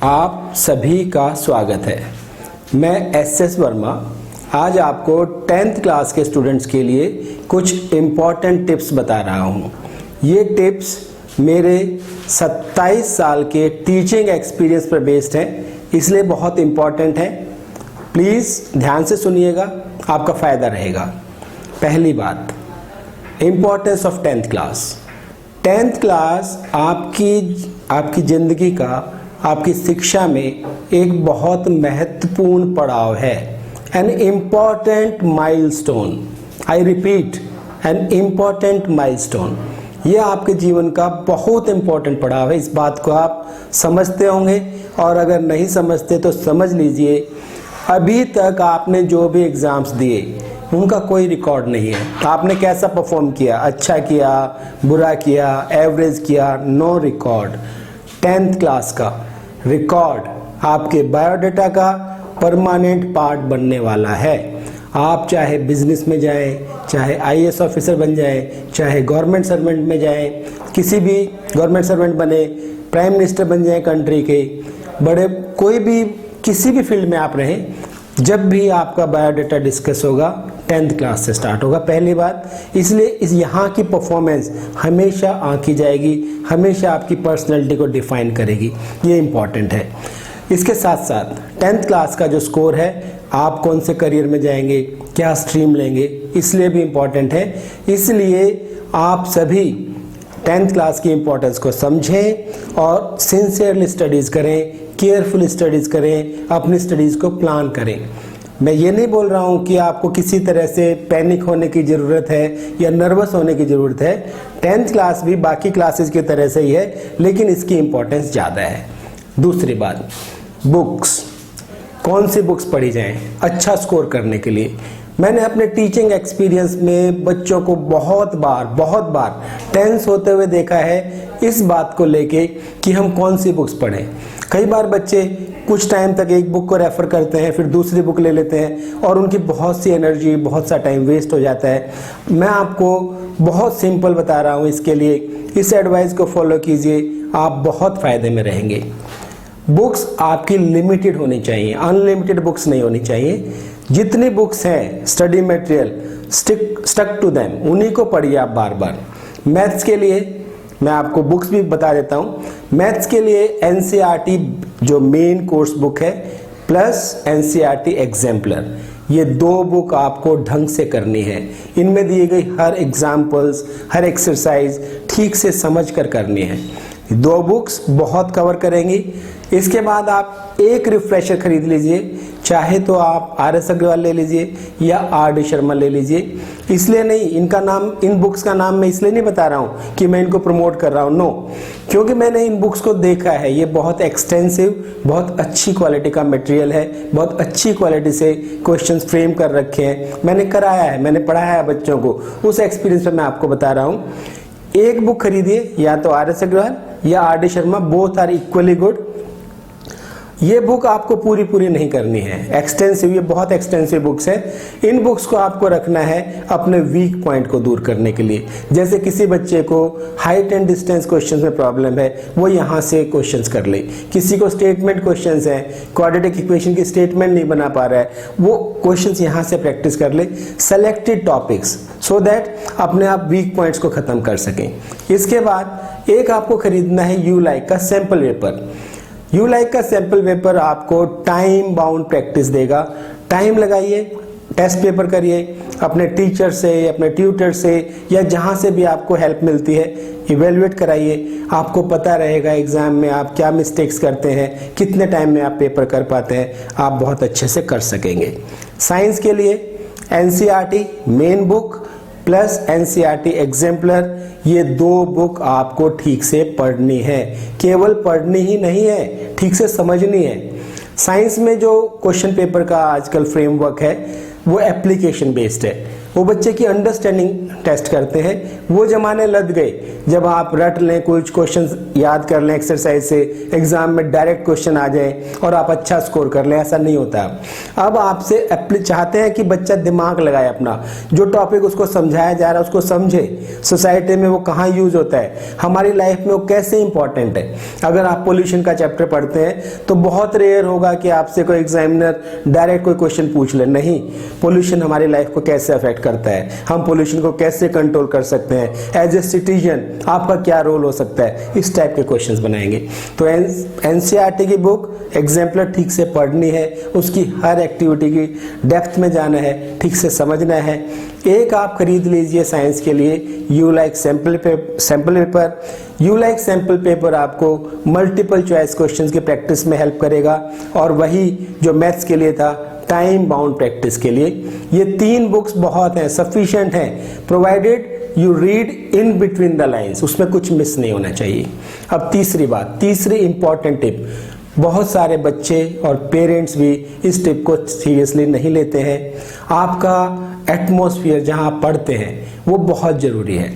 आप सभी का स्वागत है। मैं एस वर्मा आज आपको 10th क्लास के स्टूडेंट्स के लिए कुछ इम्पॉर्टेंट टिप्स बता रहा हूँ। ये टिप्स मेरे 27 साल के टीचिंग एक्सपीरियंस पर बेस्ड हैं, इसलिए बहुत इम्पॉर्टेंट है। प्लीज़ ध्यान से सुनिएगा, आपका फ़ायदा रहेगा। पहली बात, importance of 10th class. 10th class आपकी ज़िंदगी का, आपकी शिक्षा में एक बहुत महत्वपूर्ण पड़ाव है। An important milestone, I repeat, an important milestone. यह आपके जीवन का बहुत इम्पॉर्टेंट पड़ाव है। इस बात को आप समझते होंगे, और अगर नहीं समझते तो समझ लीजिए, अभी तक आपने जो भी एग्ज़ाम्स दिए उनका कोई रिकॉर्ड नहीं है। आपने कैसा परफॉर्म किया, अच्छा किया, बुरा किया, एवरेज किया, नो रिकॉर्ड। 10th क्लास का रिकॉर्ड आपके बायोडाटा का परमानेंट पार्ट बनने वाला है। आप चाहे बिजनेस में जाएं, चाहे IAS ऑफिसर बन जाएं, चाहे गवर्नमेंट सर्वेंट में जाएं, किसी भी गवर्नमेंट सर्वेंट बने, प्राइम मिनिस्टर बन जाएं कंट्री के, बड़े कोई भी किसी भी फील्ड में आप रहें, जब भी आपका बायोडाटा डिस्कस होगा 10th क्लास से स्टार्ट होगा। पहली बात, इसलिए इस यहाँ की परफॉर्मेंस हमेशा आंकी जाएगी, हमेशा आपकी पर्सनैलिटी को डिफाइन करेगी। ये इम्पॉर्टेंट है। इसके साथ साथ 10th क्लास का जो स्कोर है, आप कौन से करियर में जाएंगे, क्या स्ट्रीम लेंगे, इसलिए भी इम्पॉर्टेंट है। इसलिए आप सभी 10th क्लास की इम्पोर्टेंस को समझें और सिंसियरली स्टडीज़ करें, केयरफुल स्टडीज़ करें, अपनी स्टडीज़ को प्लान करें। मैं ये नहीं बोल रहा हूँ कि आपको किसी तरह से पैनिक होने की ज़रूरत है या नर्वस होने की ज़रूरत है। 10th क्लास भी बाकी क्लासेस की तरह से ही है, लेकिन इसकी इम्पोर्टेंस ज़्यादा है। दूसरी बात, बुक्स। कौन सी बुक्स पढ़ी जाएं अच्छा स्कोर करने के लिए? मैंने अपने टीचिंग एक्सपीरियंस में बच्चों को बहुत बार टेंस होते हुए देखा है इस बात को लेके कि हम कौन सी बुक्स पढ़ें। कई बार बच्चे कुछ टाइम तक एक बुक को रेफ़र करते हैं, फिर दूसरी बुक ले लेते हैं और उनकी बहुत सी एनर्जी, बहुत सा टाइम वेस्ट हो जाता है। मैं आपको बहुत सिंपल बता रहा हूँ इसके लिए, इस एडवाइस को फॉलो कीजिए, आप बहुत फ़ायदे में रहेंगे। बुक्स आपकी लिमिटेड होनी चाहिए, अनलिमिटेड बुक्स नहीं होनी चाहिए। जितनी बुक्स हैं study material, stuck to them, उन्हीं को पढ़िए आप बार बार। मैथ्स के लिए मैं आपको बुक्स भी बता देता हूँ। मैथ्स के लिए NCERT जो मेन कोर्स बुक है प्लस NCERT एग्जाम्पलर, ये 2 बुक आपको ढंग से करनी है। इनमें दिए गई हर एग्जाम्पल्स, हर एक्सरसाइज ठीक से समझ कर करनी है। 2 बुक्स बहुत कवर करेंगी। इसके बाद आप एक रिफ्रेशर खरीद लीजिए, चाहे तो आप RS अग्रवाल ले लीजिए या RD शर्मा ले लीजिए। इसलिए नहीं, इन बुक्स का नाम मैं इसलिए नहीं बता रहा हूँ कि मैं इनको प्रमोट कर रहा हूँ, नो, क्योंकि मैंने इन बुक्स को देखा है। ये बहुत एक्सटेंसिव, बहुत अच्छी क्वालिटी का मटेरियल है, बहुत अच्छी क्वालिटी से क्वेश्चंस फ्रेम कर रखे हैं। मैंने कराया है, मैंने पढ़ाया है बच्चों को, उस एक्सपीरियंस में मैं आपको बता रहा हूँ। एक बुक खरीदिए, या तो RS अग्रवाल या RD Sharma, both are equally good. ये बुक आपको पूरी नहीं करनी है, एक्सटेंसिव, ये बहुत एक्सटेंसिव बुक्स है। इन बुक्स को आपको रखना है अपने वीक पॉइंट को दूर करने के लिए। जैसे किसी बच्चे को हाइट एंड डिस्टेंस क्वेश्चंस में प्रॉब्लम है, वो यहाँ से क्वेश्चंस कर ले। किसी को स्टेटमेंट क्वेश्चंस हैं, क्वाड्रेटिक इक्वेशन की स्टेटमेंट नहीं बना पा रहा है, वो क्वेश्चंस यहाँ से प्रैक्टिस कर ले। सेलेक्टेड टॉपिक्स, सो दैट अपने आप वीक पॉइंट्स को खत्म कर सकें। इसके बाद एक आपको खरीदना है ULIKE का सैंपल पेपर। ULIKE का सैंपल पेपर आपको टाइम बाउंड प्रैक्टिस देगा। टाइम लगाइए, टेस्ट पेपर करिए, अपने टीचर से, अपने ट्यूटर से, या जहाँ से भी आपको हेल्प मिलती है, इवेल्युएट कराइए। आपको पता रहेगा एग्जाम में आप क्या मिस्टेक्स करते हैं, कितने टाइम में आप पेपर कर पाते हैं, आप बहुत अच्छे से कर सकेंगे। साइंस के लिए NCERT main book plus NCERT exemplar, ये 2 बुक आपको ठीक से पढ़नी है। केवल पढ़नी ही नहीं है, ठीक से समझनी है। साइंस में जो क्वेश्चन पेपर का आजकल फ्रेमवर्क है वो एप्लीकेशन बेस्ड है। वो बच्चे की अंडरस्टैंडिंग टेस्ट करते हैं। वो जमाने लग गए जब आप रट लें, कुछ क्वेश्चन याद कर लें एक्सरसाइज से, एग्जाम में डायरेक्ट क्वेश्चन आ जाए और आप अच्छा स्कोर कर लें। ऐसा नहीं होता। अब आपसे चाहते हैं कि बच्चा दिमाग लगाए, अपना जो टॉपिक उसको समझाया जा रहा है उसको समझे, सोसाइटी में वो कहाँ यूज होता है, हमारी लाइफ में वो कैसे इंपॉर्टेंट है। अगर आप पोल्यूशन का चैप्टर पढ़ते हैं तो बहुत रेयर होगा कि आपसे कोई एग्जामिनर डायरेक्ट कोई क्वेश्चन पूछ ले। नहीं, पोल्यूशन हमारी लाइफ को कैसे अफेक्ट करता है, हम पोल्यूशन को कैसे कंट्रोल कर सकते हैं, एज ए सिटीजन आपका क्या रोल हो सकता है, इस टाइप के क्वेश्चंस बनाएंगे। तो एनसीईआरटी की बुक एग्जाम्पलर ठीक से पढ़नी है, उसकी हर एक्टिविटी की डेप्थ में जाना है, ठीक से समझना है। एक आप खरीद लीजिए साइंस के लिए you like sample paper. You like sample paper आपको मल्टीपल चॉइस क्वेश्चंस की प्रैक्टिस में हेल्प करेगा, और वही जो मैथ्स के लिए था टाइम बाउंड प्रैक्टिस के लिए। ये 3 बुक्स बहुत हैं, सफिशिएंट हैं, provided you read in between the lines, उसमें कुछ मिस नहीं होना चाहिए। अब तीसरी इंपॉर्टेंट टिप, बहुत सारे बच्चे और पेरेंट्स भी इस टिप को सीरियसली नहीं लेते हैं। आपका एटमॉस्फेयर जहां आप पढ़ते हैं वो बहुत ज़रूरी है।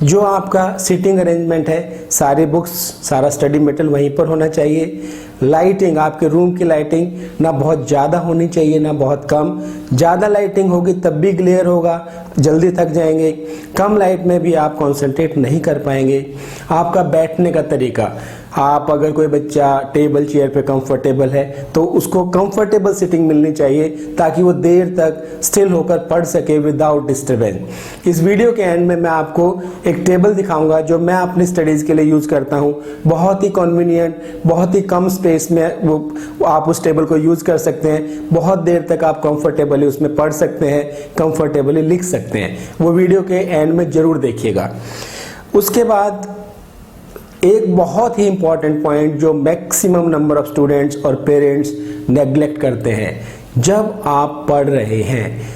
जो आपका सीटिंग अरेंजमेंट है, सारी बुक्स, सारा स्टडी मटेरियल वहीं पर होना चाहिए। लाइटिंग, आपके रूम की लाइटिंग ना बहुत ज़्यादा होनी चाहिए ना बहुत कम। ज़्यादा लाइटिंग होगी तब भी ग्लेयर होगा, जल्दी थक जाएंगे। कम लाइट में भी आप कंसंट्रेट नहीं कर पाएंगे। आपका बैठने का तरीका, आप अगर कोई बच्चा टेबल चेयर पे कंफर्टेबल है तो उसको कंफर्टेबल सिटिंग मिलनी चाहिए ताकि वो देर तक स्टिल होकर पढ़ सके विदाउट डिस्टर्बेंस। इस वीडियो के एंड में मैं आपको एक टेबल दिखाऊंगा जो मैं अपनी स्टडीज़ के लिए यूज़ करता हूँ। बहुत ही कन्वीनियंट, बहुत ही कम स्पेस में वो आप उस टेबल को यूज़ कर सकते हैं। बहुत देर तक आप कंफर्टेबली उसमें पढ़ सकते हैं, कंफर्टेबली लिख सकते हैं। वो वीडियो के एंड में ज़रूर देखिएगा। उसके बाद एक बहुत ही इंपॉर्टेंट पॉइंट जो मैक्सिमम नंबर ऑफ स्टूडेंट्स और पेरेंट्स नेग्लेक्ट करते हैं, जब आप पढ़ रहे हैं,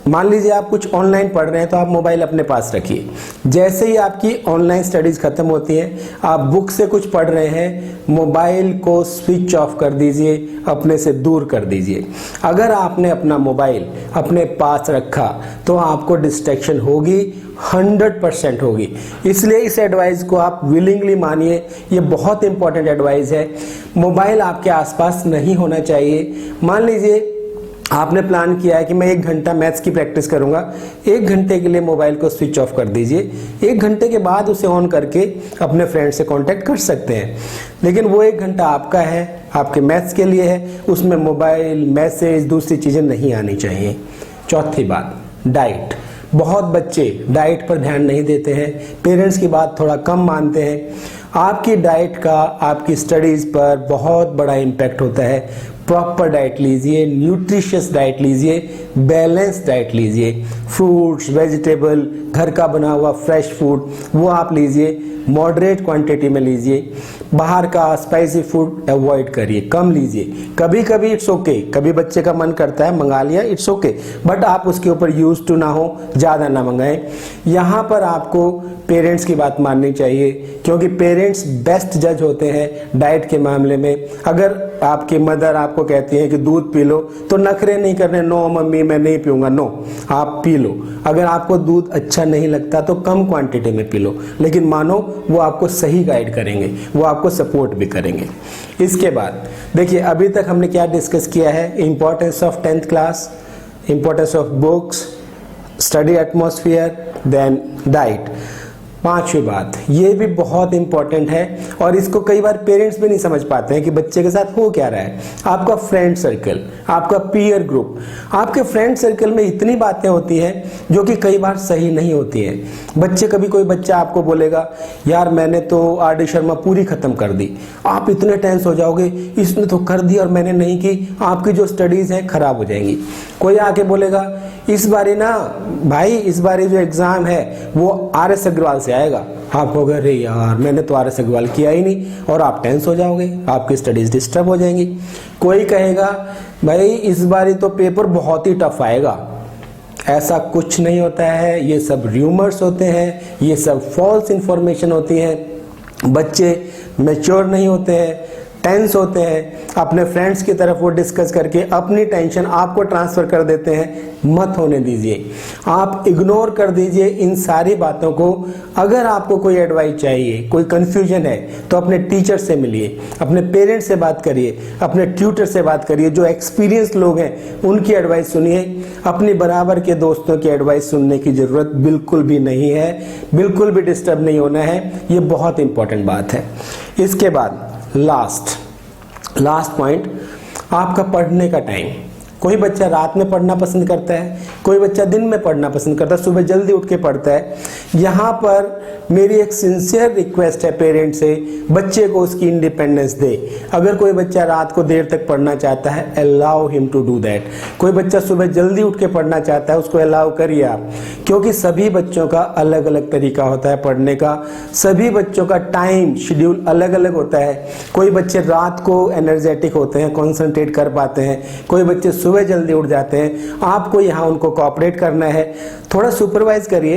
मान लीजिए आप कुछ ऑनलाइन पढ़ रहे हैं तो आप मोबाइल अपने पास रखिए। जैसे ही आपकी ऑनलाइन स्टडीज खत्म होती है, आप बुक से कुछ पढ़ रहे हैं, मोबाइल को स्विच ऑफ कर दीजिए, अपने से दूर कर दीजिए। अगर आपने अपना मोबाइल अपने पास रखा तो आपको डिस्ट्रैक्शन होगी, 100% होगी। इसलिए इस एडवाइस को आप विलिंगली मानिए, ये बहुत इंपॉर्टेंट एडवाइस है। मोबाइल आपके आसपास नहीं होना चाहिए। मान लीजिए आपने प्लान किया है कि मैं 1 घंटा मैथ्स की प्रैक्टिस करूंगा, 1 घंटे के लिए मोबाइल को स्विच ऑफ कर दीजिए। 1 घंटे के बाद उसे ऑन करके अपने फ्रेंड से कांटेक्ट कर सकते हैं, लेकिन वो 1 घंटा आपका है, आपके मैथ्स के लिए है, उसमें मोबाइल, मैसेज, दूसरी चीज़ें नहीं आनी चाहिए। चौथी बात, डाइट। बहुत बच्चे डाइट पर ध्यान नहीं देते हैं, पेरेंट्स की बात थोड़ा कम मानते हैं। आपकी डाइट का आपकी स्टडीज़ पर बहुत बड़ा इम्पैक्ट होता है। प्रॉपर डाइट लीजिए, न्यूट्रिशियस डाइट लीजिए, बैलेंस डाइट लीजिए। फ्रूट्स, वेजिटेबल, घर का बना हुआ फ्रेश फूड वो आप लीजिए, मॉडरेट क्वांटिटी में लीजिए। बाहर का स्पाइसी फूड अवॉइड करिए, कम लीजिए। कभी कभी इट्स ओके, कभी बच्चे का मन करता है मंगा लिया, इट्स ओके, बट आप उसके ऊपर यूज टू ना हो, ज़्यादा ना मंगाएं। यहाँ पर आपको पेरेंट्स की बात माननी चाहिए, क्योंकि पेरेंट्स बेस्ट जज होते हैं डाइट के मामले में। अगर आपकी मदर आपको कहती है कि दूध पी लो तो नखरे नहीं करने, नो मम्मी मैं नहीं पीऊंगा, नो आप पी लो। अगर आपको दूध अच्छा नहीं लगता तो कम क्वांटिटी में पी लो, लेकिन मानो वो आपको सही गाइड करेंगे, वो आपको सपोर्ट भी करेंगे। इसके बाद देखिए, अभी तक हमने क्या डिस्कस किया है, importance of 10th class, importance of books, study atmosphere, then diet. 5वीं बात, ये भी बहुत इंपॉर्टेंट है और इसको कई बार पेरेंट्स भी नहीं समझ पाते हैं कि बच्चे के साथ हो क्या रहा है। आपका फ्रेंड सर्कल, आपका पीयर ग्रुप। आपके फ्रेंड सर्कल में इतनी बातें होती हैं जो कि कई बार सही नहीं होती हैं। बच्चे, कभी कोई बच्चा आपको बोलेगा यार मैंने तो आर.डी. शर्मा पूरी खत्म कर दी, आप इतने टेंस हो जाओगे, इसने तो कर दी और मैंने नहीं की, आपकी जो स्टडीज है खराब हो जाएंगी। कोई आके बोलेगा इस बारी ना भाई, इस बारी जो एग्जाम है वो आर.एस. अग्रवाल से आएगा, आप कहोगे अरे यार मैंने तो आर.एस. अग्रवाल किया ही नहीं, और आप टेंस हो जाओगे, आपकी स्टडीज डिस्टर्ब हो जाएंगी। कोई कहेगा भाई इस बारी तो पेपर बहुत ही टफ आएगा, ऐसा कुछ नहीं होता है, ये सब र्यूमर्स होते हैं, ये सब फॉल्स इंफॉर्मेशन होती है। बच्चे मैच्योर नहीं होते हैं, टेंस होते हैं, अपने फ्रेंड्स की तरफ वो डिस्कस करके अपनी टेंशन आपको ट्रांसफ़र कर देते हैं, मत होने दीजिए। आप इग्नोर कर दीजिए इन सारी बातों को। अगर आपको कोई एडवाइस चाहिए, कोई कन्फ्यूजन है, तो अपने टीचर से मिलिए, अपने पेरेंट्स से बात करिए, अपने ट्यूटर से बात करिए, जो एक्सपीरियंस लोग हैं उनकी एडवाइस सुनिए। अपनी बराबर के दोस्तों की एडवाइस सुनने की ज़रूरत बिल्कुल भी नहीं है, बिल्कुल भी डिस्टर्ब नहीं होना है, ये बहुत इंपॉर्टेंट बात है। इसके बाद लास्ट पॉइंट, आपका पढ़ने का टाइम। कोई बच्चा रात में पढ़ना पसंद करता है, कोई बच्चा दिन में पढ़ना पसंद करता है, सुबह जल्दी उठ के पढ़ता है। यहाँ पर मेरी एक सिंसियर रिक्वेस्ट है पेरेंट्स से, बच्चे को उसकी इंडिपेंडेंस दे। अगर कोई बच्चा रात को देर तक पढ़ना चाहता है, allow him to do that. कोई बच्चा सुबह जल्दी उठ के पढ़ना चाहता है, उसको अलाउ करिए आप, क्योंकि सभी बच्चों का अलग अलग तरीका होता है पढ़ने का, सभी बच्चों का टाइम शेड्यूल अलग अलग होता है। कोई बच्चे रात को एनर्जेटिक होते हैं, कॉन्सेंट्रेट कर पाते हैं, कोई बच्चे सुबह जल्दी उठ जाते हैं। आपको यहाँ उनको कोऑपरेट करना है, थोड़ा सुपरवाइज करिए,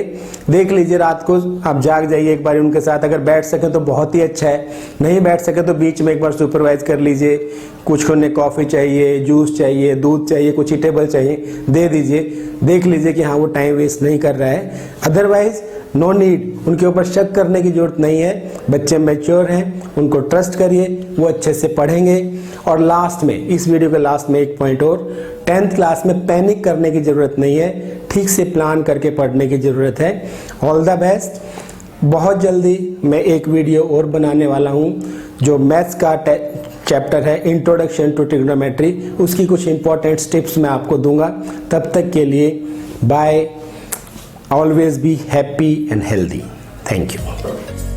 देख लीजिए रात को आप जाग जाइए एक बार उनके साथ। अगर बैठ सकें तो बहुत ही अच्छा है, नहीं बैठ सके तो बीच में एक बार सुपरवाइज कर लीजिए। कुछ उन्हें कॉफ़ी चाहिए, जूस चाहिए, दूध चाहिए, कुछ ईटेबल चाहिए, दे दीजिए। देख लीजिए कि हाँ वो टाइम वेस्ट नहीं कर रहा है। अदरवाइज नो नीड, उनके ऊपर शक करने की जरूरत नहीं है। बच्चे मैच्योर हैं, उनको ट्रस्ट करिए, वो अच्छे से पढ़ेंगे। और लास्ट में, इस वीडियो के लास्ट में एक पॉइंट और, 10th क्लास में पैनिक करने की ज़रूरत नहीं है, ठीक से प्लान करके पढ़ने की ज़रूरत है। All the best. बहुत जल्दी मैं एक वीडियो और बनाने वाला हूँ जो मैथ्स का चैप्टर है इंट्रोडक्शन टू ट्रिग्नोमेट्री, उसकी कुछ इंपॉर्टेंट टिप्स मैं आपको दूंगा। तब तक के लिए bye, always be happy and healthy. Thank you.